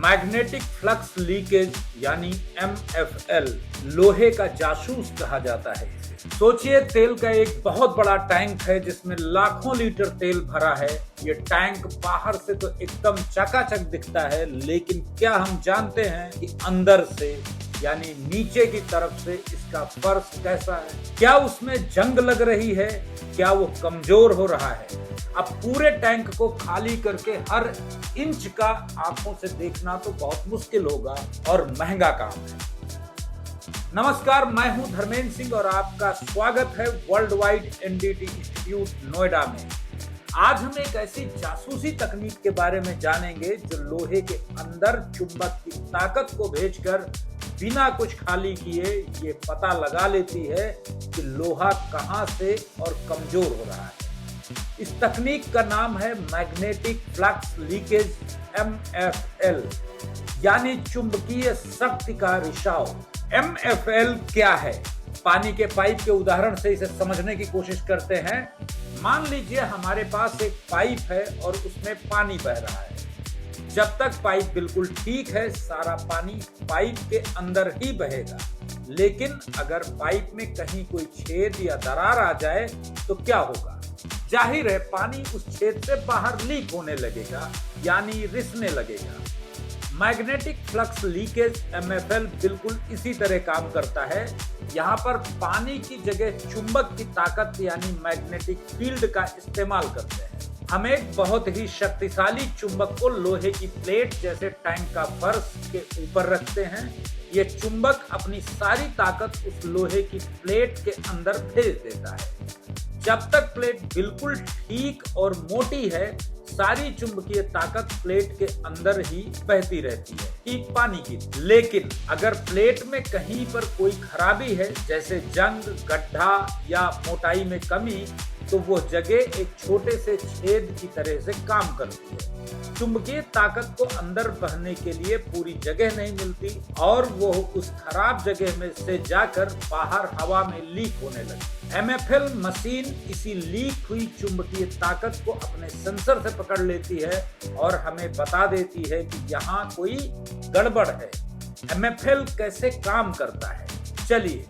Magnetic flux leakage यानी MFL लोहे का जासूस कहा जाता है इसे। सोचिए, तेल का एक बहुत बड़ा टैंक है जिसमें लाखों लीटर तेल भरा है। ये टैंक बाहर से तो एकदम चकाचक दिखता है, लेकिन क्या हम जानते हैं कि अंदर से यानी नीचे की तरफ से इसका फर्श कैसा है? क्या उसमें जंग लग रही है? क्या वो कमजोर हो रहा है? अब पूरे टैंक को खाली करके हर इंच का आंखों से देखना तो बहुत मुश्किल होगा और महंगा काम है। नमस्कार, मैं हूं धर्मेंद्र सिंह और आपका स्वागत है world wide NDT institute Noida में। आज हम एक ऐसी जासूसी तकनीक के बारे में जानेंगे जो लोहे के अंदर चुंबक की ताकत को भेजकर बिना कुछ खाली किए ये पता लगा लेती है कि लोहा कहां से और कमजोर हो रहा है। इस तकनीक का नाम है मैग्नेटिक फ्लक्स लीकेज MFL यानी चुंबकीय शक्ति का रिसाव। MFL क्या है? पानी के पाइप के उदाहरण से इसे समझने की कोशिश करते हैं। मान लीजिए हमारे पास एक पाइप है और उसमें पानी बह रहा है। जब तक पाइप बिल्कुल ठीक है, सारा पानी पाइप के अंदर ही बहेगा। लेकिन अगर पाइप में कहीं कोई छेद या दरार आ जाए तो क्या होगा? जाहिर है पानी उस छेद से बाहर लीक होने लगेगा, यानी रिसने लगेगा। मैग्नेटिक फ्लक्स लीकेज MFL बिल्कुल इसी तरह काम करता है। यहाँ पर पानी की जगह चुंबक की ताकत यानी मैग्नेटिक फील्ड का इस्तेमाल करते हैं। हम एक बहुत ही शक्तिशाली चुंबक को लोहे की प्लेट जैसे टैंक का फर्श के ऊपर रखते हैं। ये चुंबक अपनी सारी ताकत उस लोहे की प्लेट के अंदर भेज देता है। जब तक प्लेट बिल्कुल ठीक और मोटी है, सारी चुंबकीय ताकत प्लेट के अंदर ही बहती रहती है, ठीक पानी की। लेकिन अगर प्लेट में कहीं पर कोई खराबी है, जैसे जंग, गड्ढा या मोटाई में कमी, तो वो जगह एक छोटे से छेद की तरह से काम करती है। चुंबकीय ताकत को अंदर बहने के लिए पूरी जगह नहीं मिलती और वो उस खराब जगह में से जाकर बाहर हवा में लीक होने लगती। MFL मशीन इसी लीक हुई चुंबकीय ताकत को अपने सेंसर से पकड़ लेती है और हमें बता देती है कि यहाँ कोई गड़बड़ है। MFL कैसे काम करता है, चलिए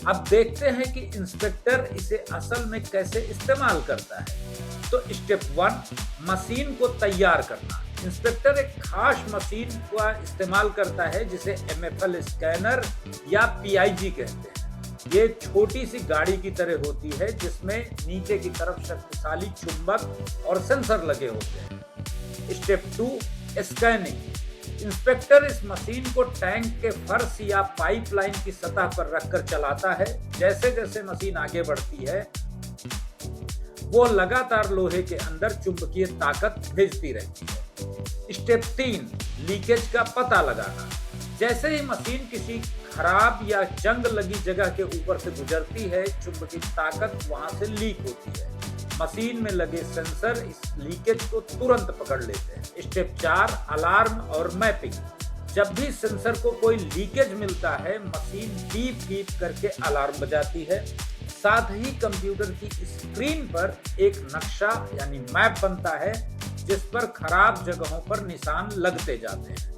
अब देखते हैं कि इंस्पेक्टर इसे असल में कैसे इस्तेमाल करता है। तो स्टेप 1, मशीन को तैयार करना। इंस्पेक्टर एक खास मशीन का इस्तेमाल करता है जिसे MFL स्कैनर या PIG कहते हैं। ये छोटी सी गाड़ी की तरह होती है जिसमें नीचे की तरफ शक्तिशाली चुंबक और सेंसर लगे होते हैं। Step 2, scanning. इंस्पेक्टर इस मशीन को टैंक के फर्श या पाइपलाइन की सतह पर रखकर चलाता है। जैसे जैसे मशीन आगे बढ़ती है, वो लगातार लोहे के अंदर चुंबकीय ताकत भेजती रहती है। स्टेप 3, लीकेज का पता लगाना। जैसे ही मशीन किसी खराब या जंग लगी जगह के ऊपर से गुजरती है, चुंबकीय ताकत वहां से लीक होती है। मशीन में लगे सेंसर इस लीकेज को तुरंत पकड़ लेते हैं। स्टेप 4, अलार्म और मैपिंग। जब भी सेंसर को कोई लीकेज मिलता है, मशीन बीप बीप करके अलार्म बजाती है। साथ ही कंप्यूटर की स्क्रीन पर एक नक्शा यानी मैप बनता है जिस पर खराब जगहों पर निशान लगते जाते हैं।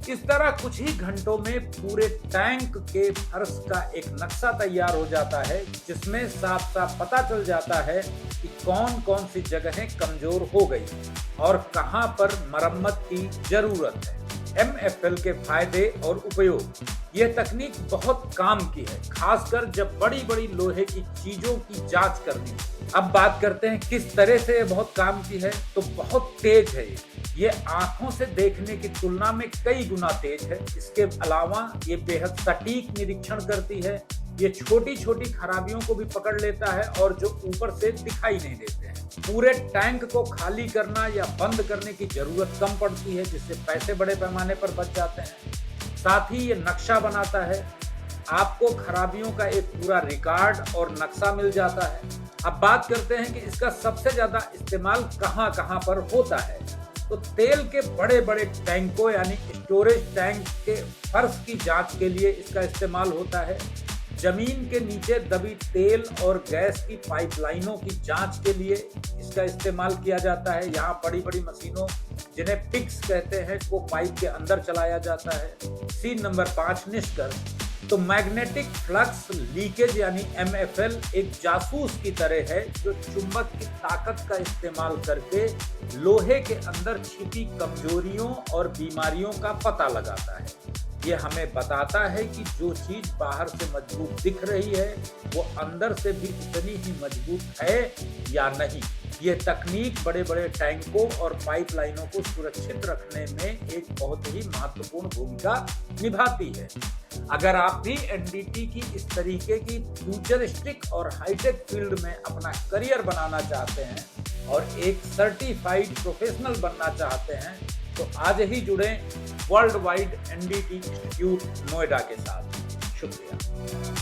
इस तरह कुछ ही घंटों में पूरे टैंक के फर्श का एक नक्शा तैयार हो जाता है जिसमें साफ साफ पता चल जाता है कि कौन कौन सी जगहें कमजोर हो गई और कहां पर मरम्मत की जरूरत है। MFL के फायदे और उपयोग। यह तकनीक बहुत काम की है, खासकर जब बड़ी बड़ी लोहे की चीजों की जांच करनी हो। अब बात करते हैं किस तरह से ये बहुत काम की है। तो बहुत तेज है ये आंखों से देखने की तुलना में कई गुना तेज है। इसके अलावा ये बेहद सटीक निरीक्षण करती है। ये छोटी छोटी खराबियों को भी पकड़ लेता है और जो ऊपर से दिखाई नहीं देते हैं। पूरे टैंक को खाली करना या बंद करने की जरूरत कम पड़ती है, जिससे पैसे बड़े पैमाने पर बच जाते हैं। साथ ही ये नक्शा बनाता है, आपको खराबियों का एक पूरा रिकॉर्ड और नक्शा मिल जाता है। अब बात करते हैं कि इसका सबसे ज्यादा इस्तेमाल कहां कहां पर होता है। तो तेल के बड़े बड़े टैंकों यानी स्टोरेज टैंक के फर्श की जांच के लिए इसका इस्तेमाल होता है। जमीन के नीचे दबी तेल और गैस की पाइपलाइनों की जांच के लिए इसका इस्तेमाल किया जाता है। यहाँ बड़ी बड़ी मशीनों, जिन्हें पिक्स कहते हैं, को पाइप के अंदर चलाया जाता है। सीन नंबर 5, निष्कर्ष। तो मैग्नेटिक फ्लक्स लीकेज यानी MFL एक जासूस की तरह है जो चुंबक की ताकत का इस्तेमाल करके लोहे के अंदर छिपी कमजोरियों और बीमारियों का पता लगाता है। ये हमें बताता है कि जो चीज बाहर से मजबूत दिख रही है वो अंदर से भी उतनी ही मजबूत है या नहीं। ये तकनीक बड़े बड़े टैंकों और पाइपलाइनों को सुरक्षित रखने में एक बहुत ही महत्वपूर्ण भूमिका निभाती है। अगर आप भी एनडीटी की इस तरीके की फ्यूचरिस्टिक और हाईटेक फील्ड में अपना करियर बनाना चाहते हैं और एक सर्टिफाइड प्रोफेशनल बनना चाहते हैं तो आज ही जुड़ें world wide NDT institute Noida के साथ। शुक्रिया।